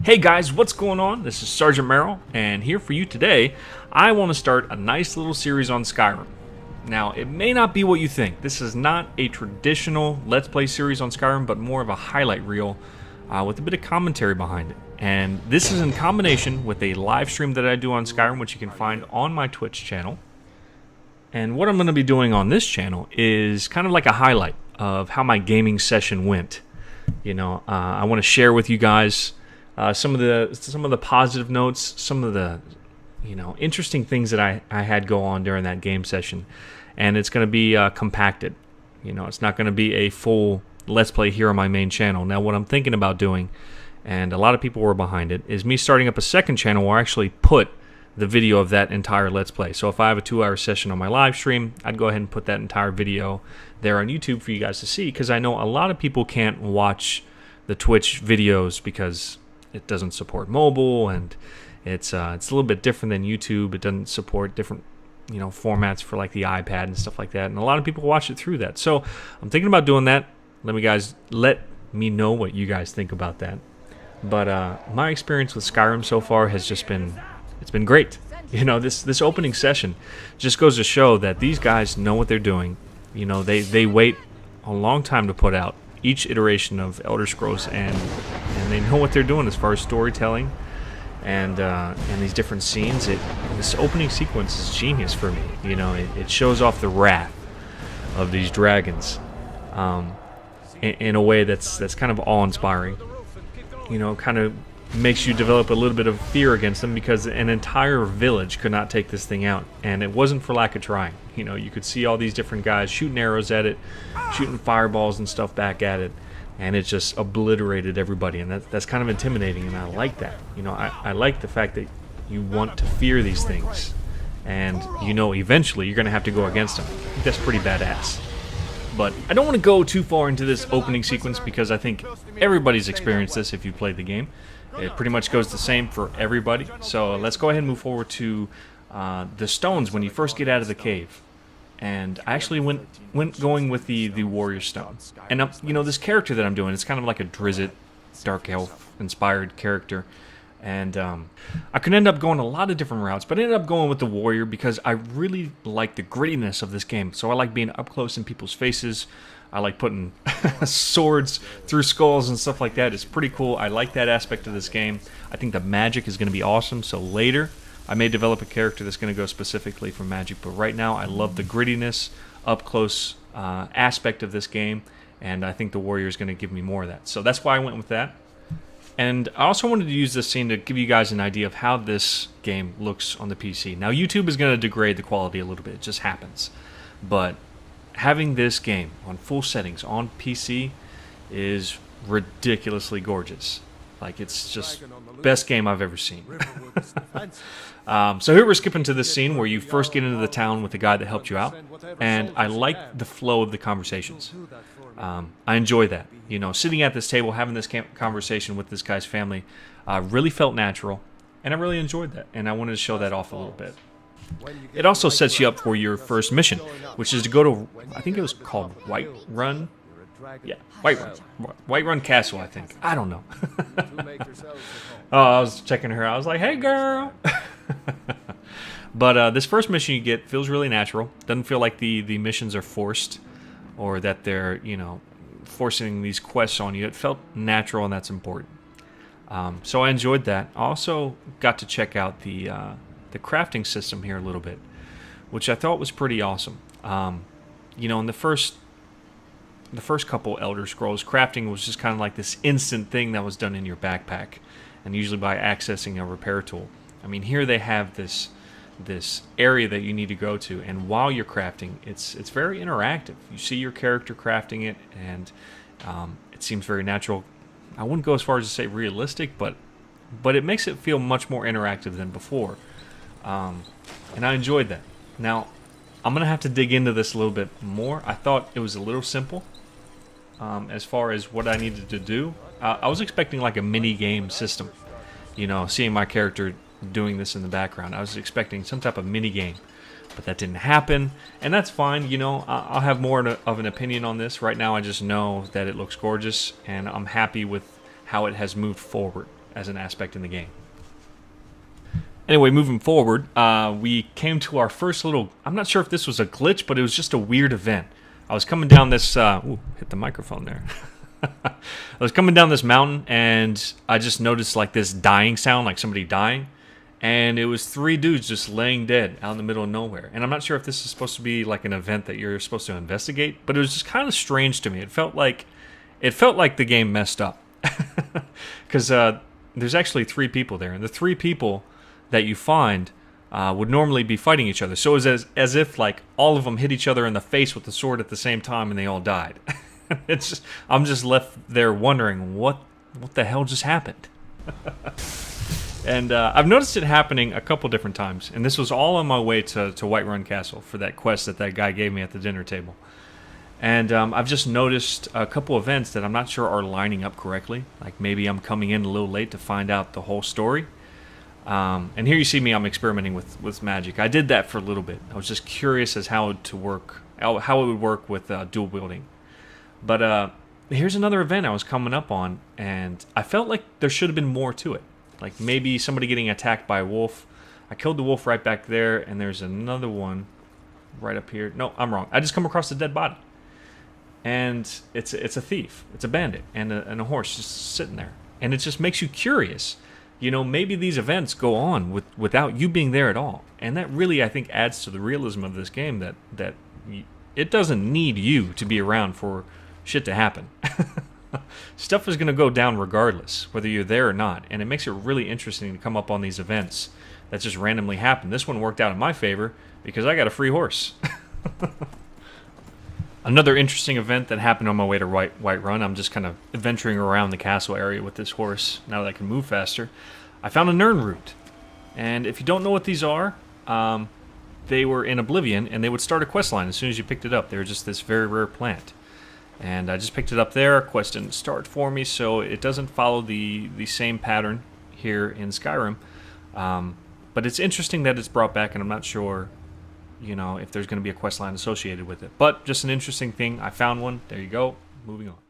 Hey guys, what's going on? This is Sergeant Merrill, and here for you today, I want to start a nice little series on Skyrim. Now, it may not be what you think. This is not a traditional Let's Play series on Skyrim, but more of a highlight reel with a bit of commentary behind it. And this is in combination with a live stream that I do on Skyrim, which you can find on my Twitch channel. And what I'm going to be doing on this channel is kind of like a highlight of how my gaming session went. I want to share with you guys some of the positive notes, some of the interesting things that I had go on during that game session, and it's going to be compacted. It's not going to be a full Let's Play here on my main channel. Now, what I'm thinking about doing, and a lot of people were behind it, is me starting up a second channel where I actually put the video of that entire Let's Play. So if I have a 2-hour session on my live stream, I'd go ahead and put that entire video there on YouTube for you guys to see, because I know a lot of people can't watch the Twitch videos because it doesn't support mobile, and it's a little bit different than YouTube. It doesn't support different formats for like the iPad and stuff like that, and a lot of people watch it through that. So I'm thinking about doing that. Let me know what you guys think about that. But my experience with Skyrim so far has just been great. This opening session just goes to show that these guys know what they're doing. They wait a long time to put out each iteration of Elder Scrolls, and they know what they're doing as far as storytelling and these different scenes. This opening sequence is genius for me. It shows off the wrath of these dragons in a way that's kind of awe-inspiring. Kind of makes you develop a little bit of fear against them, because an entire village could not take this thing out, and it wasn't for lack of trying. You could see all these different guys shooting arrows at it, shooting fireballs and stuff back at it, and it just obliterated everybody, and that's kind of intimidating, and I like that. I like the fact that you want to fear these things, and eventually you're going to have to go against them. I think that's pretty badass. But I don't want to go too far into this opening sequence, because I think everybody's experienced this if you played the game. It pretty much goes the same for everybody. So let's go ahead and move forward to the stones when you first get out of the cave. And I actually went going with the warrior stone. And this character that I'm doing, it's kind of like a Drizzt, dark elf inspired character. And I could end up going a lot of different routes, but I ended up going with the warrior because I really like the grittiness of this game. So I like being up close in people's faces. I like putting swords through skulls and stuff like that. It's pretty cool. I like that aspect of this game. I think the magic is going to be awesome. So later, I may develop a character that's going to go specifically for magic. But right now, I love the grittiness, up close aspect of this game. And I think the warrior is going to give me more of that. So that's why I went with that. And I also wanted to use this scene to give you guys an idea of how this game looks on the PC. Now, YouTube is going to degrade the quality a little bit. It just happens. But having this game on full settings on PC is ridiculously gorgeous. It's just best game I've ever seen. So here we're skipping to this scene where you first get into the town with the guy that helped you out, and I like the flow of the conversations. I enjoy that. Sitting at this table, having this conversation with this guy's family really felt natural, and I really enjoyed that, and I wanted to show that off a little bit. It also sets you up for your first mission, which is to go to, I think it was called Whiterun. Yeah, Whiterun Castle, I think. I don't know. Oh, I was checking her out. I was like, hey, girl. But this first mission you get feels really natural. Doesn't feel like the missions are forced, or that they're, forcing these quests on you. It felt natural, and that's important. So I enjoyed that. I also got to check out the crafting system here a little bit, which I thought was pretty awesome. In the first couple Elder Scrolls, crafting was just kind of like this instant thing that was done in your backpack, and usually by accessing a repair tool. Here they have this area that you need to go to, and while you're crafting, it's very interactive. You see your character crafting it, and it seems very natural. I wouldn't go as far as to say realistic, but it makes it feel much more interactive than before. And I enjoyed that. Now, I'm going to have to dig into this a little bit more. I thought it was a little simple as far as what I needed to do. I was expecting like a mini-game system. Seeing my character doing this in the background. I was expecting some type of mini-game. But that didn't happen, and that's fine. I'll have more of an opinion on this. Right now, I just know that it looks gorgeous, and I'm happy with how it has moved forward as an aspect in the game. Anyway, moving forward, we came to our first little... I'm not sure if this was a glitch, but it was just a weird event. I was coming down this... hit the microphone there. I was coming down this mountain, and I just noticed like this dying sound, like somebody dying. And it was 3 dudes just laying dead out in the middle of nowhere. And I'm not sure if this is supposed to be like an event that you're supposed to investigate, but it was just kind of strange to me. It felt like the game messed up. Because there's actually 3 people there, and the 3 people that you find would normally be fighting each other. So it was as if like all of them hit each other in the face with the sword at the same time, and they all died. I'm just left there wondering what the hell just happened. And I've noticed it happening a couple different times, and this was all on my way to Whiterun Castle for that quest that guy gave me at the dinner table. And I've just noticed a couple events that I'm not sure are lining up correctly. Like maybe I'm coming in a little late to find out the whole story. And here you see me, I'm experimenting with magic. I did that for a little bit. I was just curious as how it would work with dual wielding. But here's another event I was coming up on, and I felt like there should have been more to it. Like maybe somebody getting attacked by a wolf. I killed the wolf right back there, and there's another one right up here. No, I'm wrong. I just come across a dead body. And it's a thief. It's a bandit and a horse just sitting there. And it just makes you curious. You know, maybe these events go on without you being there at all. And that really, I think, adds to the realism of this game that it doesn't need you to be around for shit to happen. Stuff is going to go down regardless, whether you're there or not. And it makes it really interesting to come up on these events that just randomly happen. This one worked out in my favor because I got a free horse. Another interesting event that happened on my way to Whiterun, I'm just kind of adventuring around the castle area with this horse now that I can move faster. I found a Nern root. And if you don't know what these are, they were in Oblivion, and they would start a quest line as soon as you picked it up. They were just this very rare plant. And I just picked it up there. Quest didn't start for me, so it doesn't follow the same pattern here in Skyrim. But it's interesting that it's brought back, and I'm not sure, you know, if there's going to be a quest line associated with it. But just an interesting thing. I found one. There you go. Moving on.